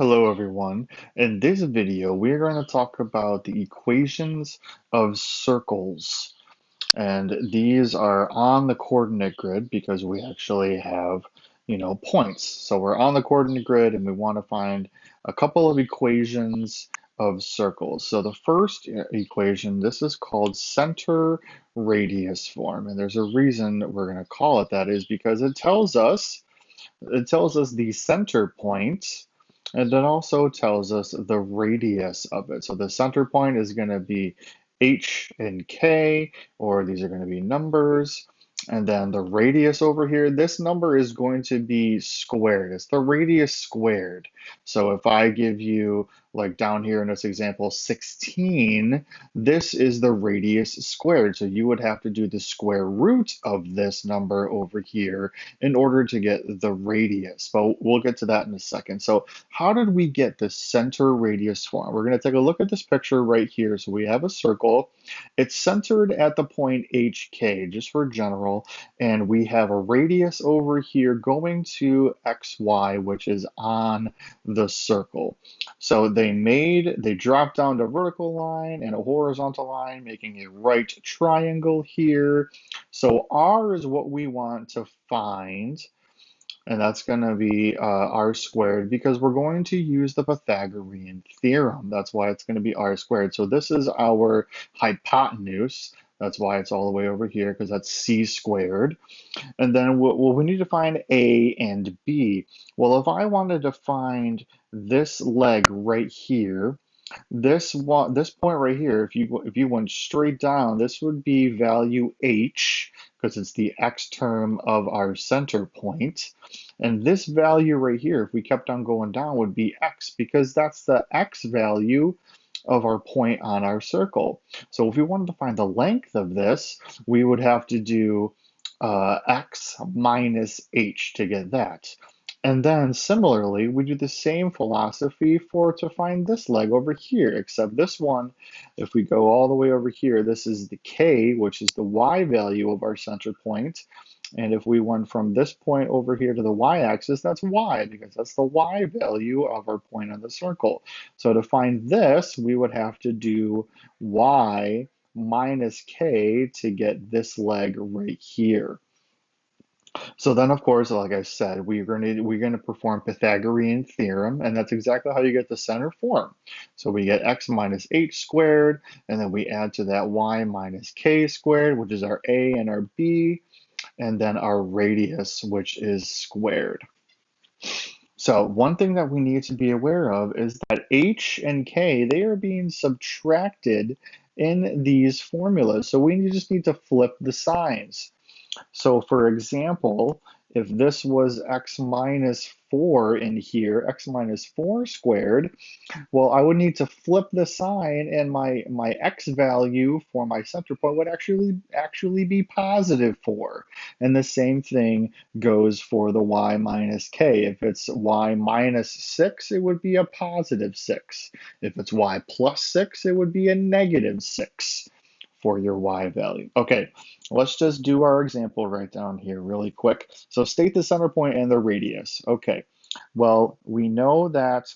Hello everyone. In this video, we're going to talk about the equations of circles. And these are on the coordinate grid because we actually have, points. So we're on the coordinate grid and we want to find a couple of equations of circles. So the first equation, this is called center radius form. And there's a reason we're going to call it that is because it tells us the center point, and then also tells us the radius of it. So the center point is going to be h and k, or these are going to be numbers. And then the radius over here, this number is going to be squared. It's the radius squared. So if I give you, like down here in this example, 16, this is the radius squared. So you would have to do the square root of this number over here in order to get the radius, but we'll get to that in a second. So how did we get the center radius form? We're going to take a look at this picture right here. So we have a circle. It's centered at the point HK, just for general, and we have a radius over here going to XY, which is on the circle. So they dropped down the vertical line and a horizontal line, making a right triangle here. So R is what we want to find, and that's going to be R squared because we're going to use the Pythagorean theorem. That's why it's going to be R squared. So this is our hypotenuse. That's why it's all the way over here because that's C squared. And then we need to find A and B. Well, if I wanted to find this leg right here, this point right here, if you went straight down, this would be value h because it's the x term of our center point. And this value right here, if we kept on going down, would be x because that's the x value of our point on our circle. So if we wanted to find the length of this, we would have to do x minus h to get that. And then similarly, we do the same philosophy to find this leg over here, except this one, if we go all the way over here, this is the k, which is the y value of our center point. And if we went from this point over here to the y-axis, that's y, because that's the y value of our point on the circle. So to find this, we would have to do y minus k to get this leg right here. So then, of course, like I said, we're going to perform Pythagorean theorem, and that's exactly how you get the center form. So we get x minus h squared, and then we add to that y minus k squared, which is our a and our b, and then our radius, which is squared. So one thing that we need to be aware of is that h and k, they are being subtracted in these formulas. So we just need to flip the signs. So for example, if this was x minus 4 in here, x minus 4 squared, well, I would need to flip the sign and my x value for my center point would actually be positive 4. And the same thing goes for the y minus k. If it's y minus 6, it would be a positive 6. If it's y plus 6, it would be a negative 6 for your y value. Okay, let's just do our example right down here really quick. So state the center point and the radius. Okay, well, we know that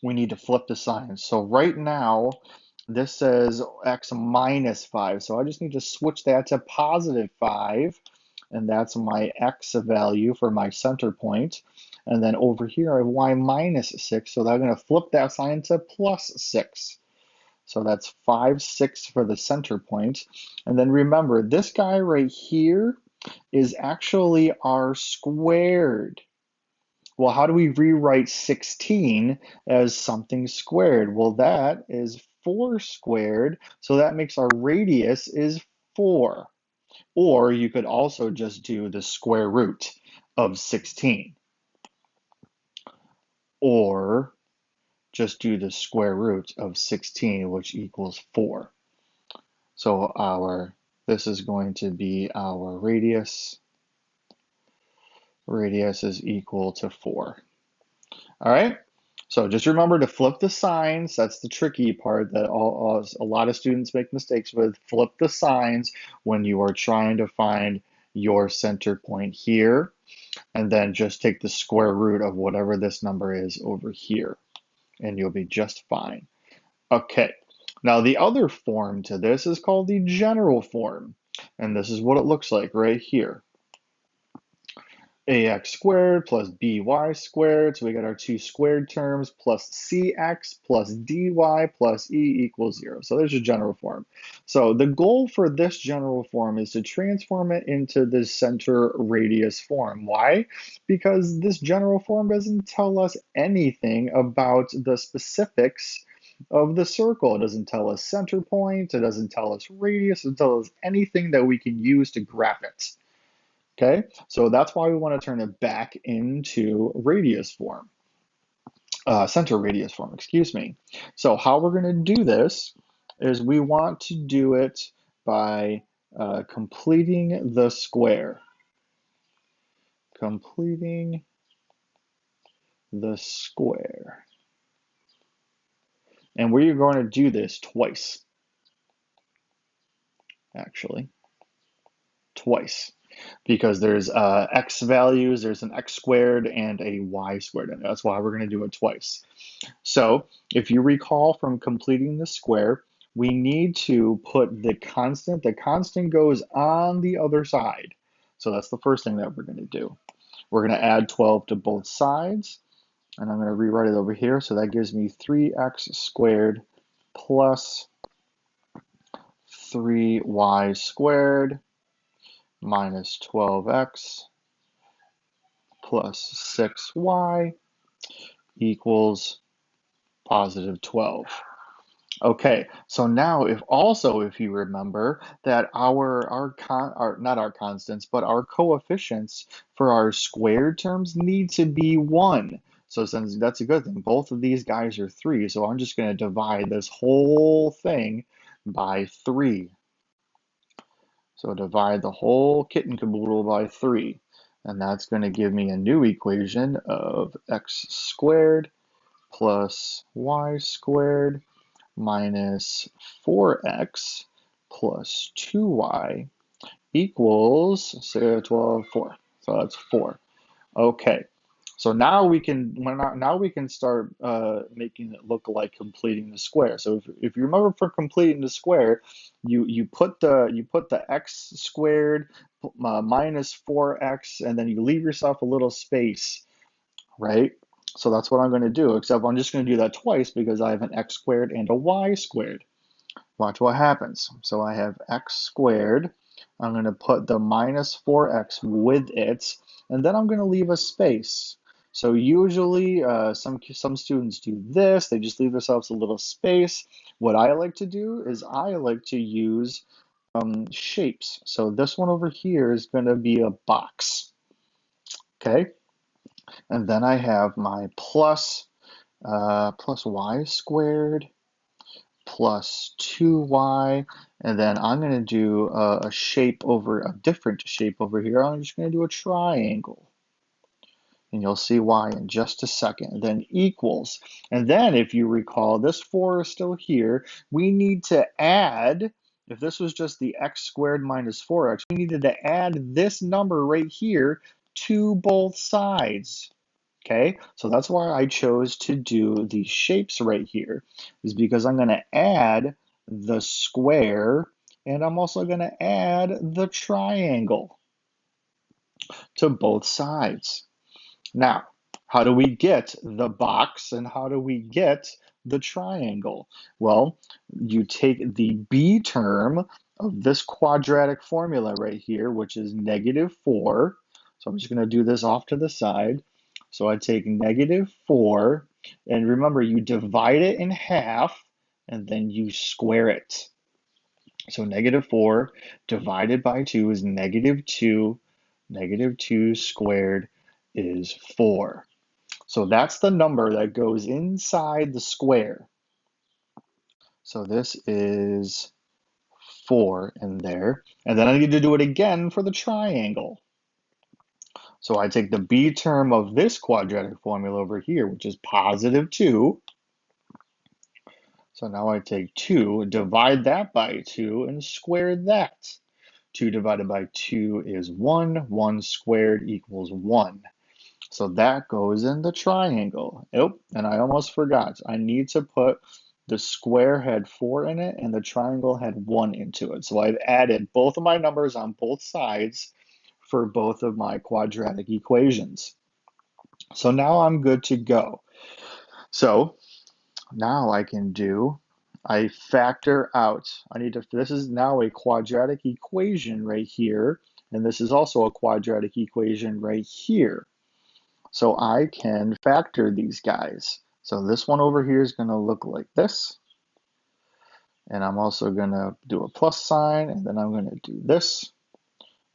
we need to flip the sign. So right now, this says x minus 5. So I just need to switch that to positive 5. And that's my x value for my center point. And then over here, I have y minus 6. So I'm going to flip that sign to plus 6. So that's 5, 6 for the center point. And then remember, this guy right here is actually r squared. Well, how do we rewrite 16 as something squared? Well, that is 4 squared, so that makes our radius is 4. Or you could also just do the square root of 16. Or just do the square root of 16, which equals 4. So this is going to be our radius. Radius is equal to 4. All right. So just remember to flip the signs. That's the tricky part that a lot of students make mistakes with. Flip the signs when you are trying to find your center point here. and then just take the square root of whatever this number is over here, and you'll be just fine. Okay, now the other form to this is called the general form, and this is what it looks like right here. Ax squared plus by squared, so we got our two squared terms, plus cx plus dy plus e equals 0. So there's your general form. So the goal for this general form is to transform it into the center radius form. Why? Because this general form doesn't tell us anything about the specifics of the circle. It doesn't tell us center point, it doesn't tell us radius, it doesn't tell us anything that we can use to graph it. Okay, so that's why we want to turn it back into radius form, center radius form, excuse me. So how we're going to do this is we want to do it by completing the square. Completing the square. And we're going to do this twice, actually. Twice. Because there's x values, there's an x squared and a y squared, and that's why we're going to do it twice. So if you recall from completing the square, we need to put the constant goes on the other side. So that's the first thing that we're going to do. We're going to add 12 to both sides, and I'm going to rewrite it over here. So that gives me 3x squared plus 3y squared minus 12x plus 6y equals positive 12. Okay, so now if you remember that not our constants, but our coefficients for our squared terms need to be 1. So since that's a good thing, both of these guys are 3, so I'm just going to divide this whole thing by 3. So divide the whole kit and caboodle by 3. And that's going to give me a new equation of x squared plus y squared minus 4x plus 2y equals 12, 4. So that's 4. Okay. So now we can start making it look like completing the square. So if you remember for completing the square, you put the x squared minus 4x, and then you leave yourself a little space, right? So that's what I'm going to do, except I'm just going to do that twice because I have an x squared and a y squared. Watch what happens. So I have x squared. I'm going to put the minus 4x with it, and then I'm going to leave a space. So usually some students do this. They just leave themselves a little space. What I like to do is I like to use shapes. So this one over here is going to be a box. Okay? And then I have my plus y squared plus 2y, and then I'm going to do a different shape over here. I'm just going to do a triangle. And you'll see why in just a second. And then equals. And then if you recall, this 4 is still here. We need to add, if this was just the x squared minus 4x, we needed to add this number right here to both sides. Okay, so that's why I chose to do the shapes right here, is because I'm going to add the square and I'm also going to add the triangle to both sides. Now, how do we get the box and how do we get the triangle? Well, you take the b term of this quadratic formula right here, which is -4. So I'm just going to do this off to the side. So I take -4, and remember, you divide it in half, and then you square it. So -4 divided by 2 is -2. -2 squared is 4. So that's the number that goes inside the square. So this is 4 in there. And then I need to do it again for the triangle. So I take the b term of this quadratic formula over here, which is +2. So now I take 2, divide that by 2, and square that. 2 divided by 2 is 1. 1 squared equals 1. So that goes in the triangle. Oh, and I almost forgot. I need to put the square had 4 in it and the triangle had 1 into it. So I've added both of my numbers on both sides for both of my quadratic equations. So now I'm good to go. So now I factor out. This is now a quadratic equation right here, and this is also a quadratic equation right here. So I can factor these guys. So this one over here is going to look like this. And I'm also going to do a plus sign, and then I'm going to do this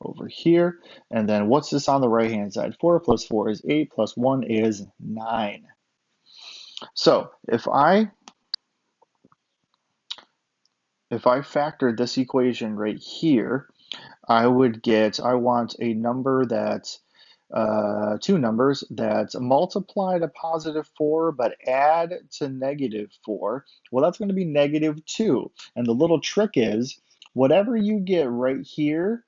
over here. And then what's this on the right-hand side? 4 plus 4 is 8, plus 1 is 9. So if I factor this equation right here, I want a number that's two numbers that multiply to positive 4 but add to negative 4. Well, that's going to be negative 2. And the little trick is whatever you get right here,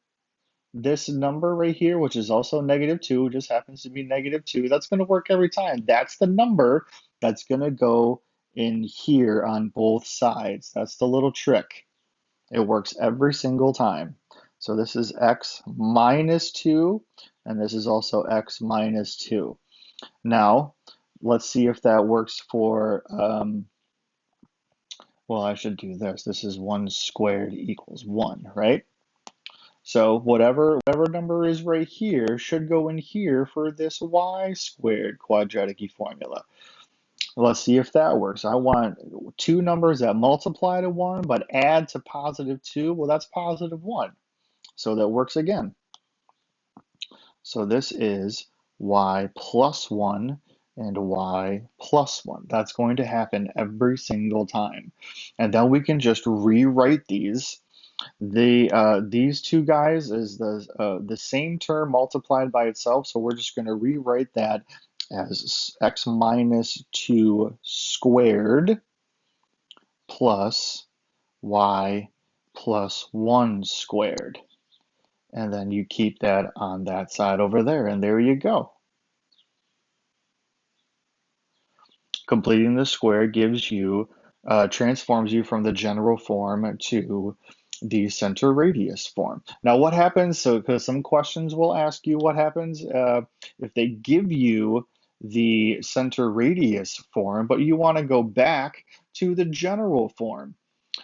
this number right here, which is also negative 2, just happens to be negative 2, that's going to work every time. That's the number that's going to go in here on both sides. That's the little trick. It works every single time. So this is x minus 2, and this is also x minus 2. Now, let's see if that works for, well, I should do this. This is 1 squared equals 1, right? So whatever number is right here should go in here for this y squared quadratic formula. Let's see if that works. I want two numbers that multiply to 1 but add to positive 2. Well, that's positive 1. So that works again. So this is y plus 1 and y plus 1. That's going to happen every single time. And then we can just rewrite these. These two guys is the same term multiplied by itself, so we're just going to rewrite that as x minus 2 squared plus y plus 1 squared. And then you keep that on that side over there, and there you go. Completing the square gives you, transforms you from the general form to the center radius form. Now what happens, so because some questions will ask you what happens if they give you the center radius form, but you want to go back to the general form.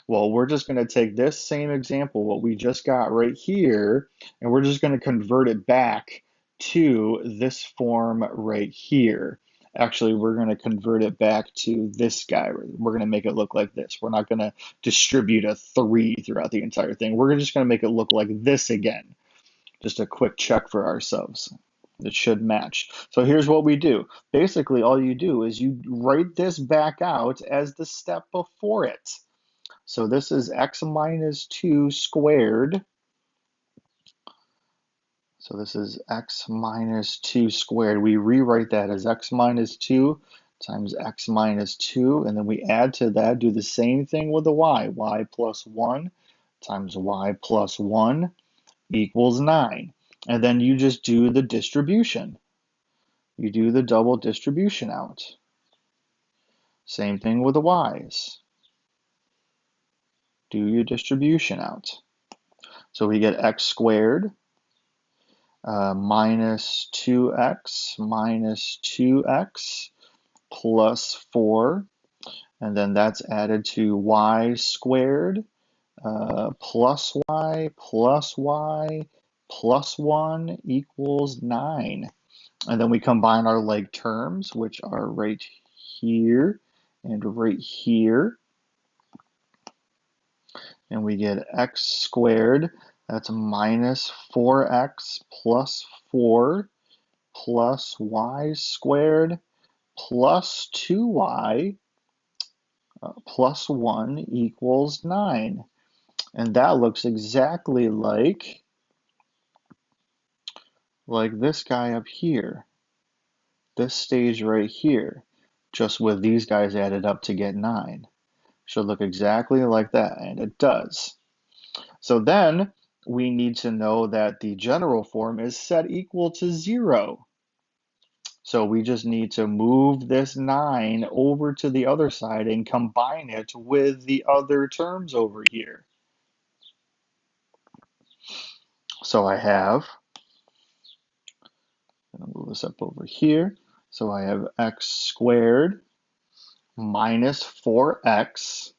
Well, we're just going to take this same example, what we just got right here, and we're just going to convert it back to this form right here. Actually, we're going to convert it back to this guy. We're going to make it look like this. We're not going to distribute a 3 throughout the entire thing. We're just going to make it look like this again. Just a quick check for ourselves. It should match. So here's what we do. Basically, all you do is you write this back out as the step before it. So this is x minus 2 squared. So this is x minus 2 squared. We rewrite that as x minus 2 times x minus 2, and then we add to that, do the same thing with the y plus 1 times y plus 1 equals 9. And then you just do the distribution. You do the double distribution out. Same thing with the y's. Do your distribution out. So we get x squared minus 2x minus 2x plus 4, and then that's added to y squared plus y plus y plus 1 equals 9. And then we combine our like terms, which are right here and right here, and we get x squared. That's minus 4x plus 4 plus y squared plus 2y plus 1 equals 9. And that looks exactly like this guy up here, this stage right here, just with these guys added up to get 9. Should look exactly like that, and it does. So then we need to know that the general form is set equal to 0. So we just need to move this 9 over to the other side and combine it with the other terms over here. So I have, I'm going to move this up over here. So I have x squared minus 4x.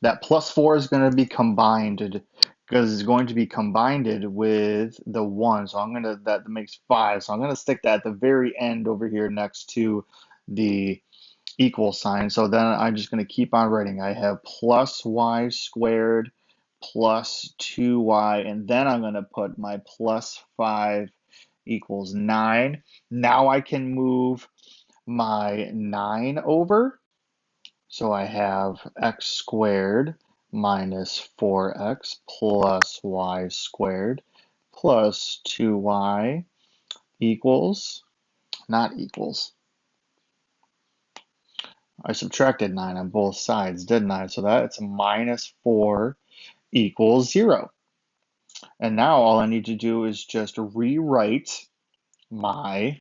That plus 4 is going to be combined because it's going to be combined with the 1. So I'm going to, that makes 5. So I'm going to stick that at the very end over here next to the equal sign. So then I'm just going to keep on writing. I have plus y squared plus 2y, and then I'm going to put my plus 5 equals 9. Now I can move my 9 over. So I have x squared minus 4x plus y squared plus 2y equals, not equals. I subtracted 9 on both sides, didn't I? So that's minus 4 equals 0. And now all I need to do is just my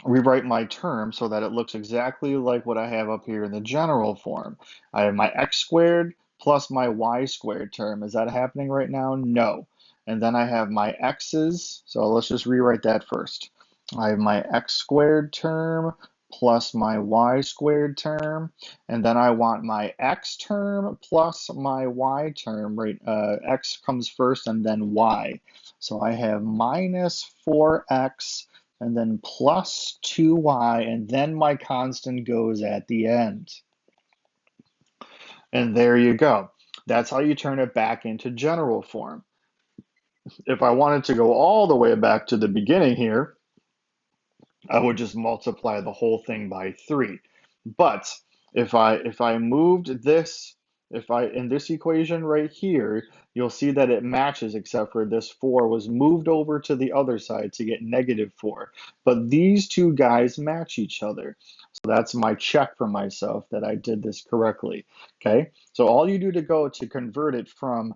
rewrite my term so that it looks exactly like what I have up here in the general form. I have my x squared plus my y squared term. Is that happening right now? No. And then I have my x's, so let's just rewrite that first. I have my x squared term plus my y squared term, and then I want my x term plus my y term, right? X comes first and then y. So I have minus 4x and then plus 2y, and then my constant goes at the end. And there you go. That's how you turn it back into general form. If I wanted to go all the way back to the beginning here, I would just multiply the whole thing by 3. But if I moved this, if I in this equation right here, you'll see that it matches except for this 4 was moved over to the other side to get negative 4. But these two guys match each other. So that's my check for myself that I did this correctly. Okay, so all you do to go to convert it from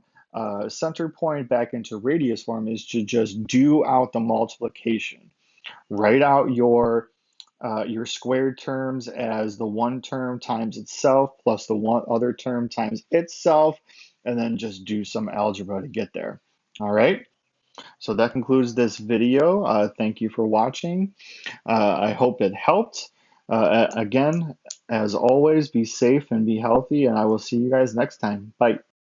center point back into radius form is to just do out the multiplication. Write out your squared terms as the one term times itself plus the one other term times itself, and then just do some algebra to get there. All right, so that concludes this video. Thank you for watching. I hope it helped. Again, as always, be safe and be healthy, and I will see you guys next time. Bye.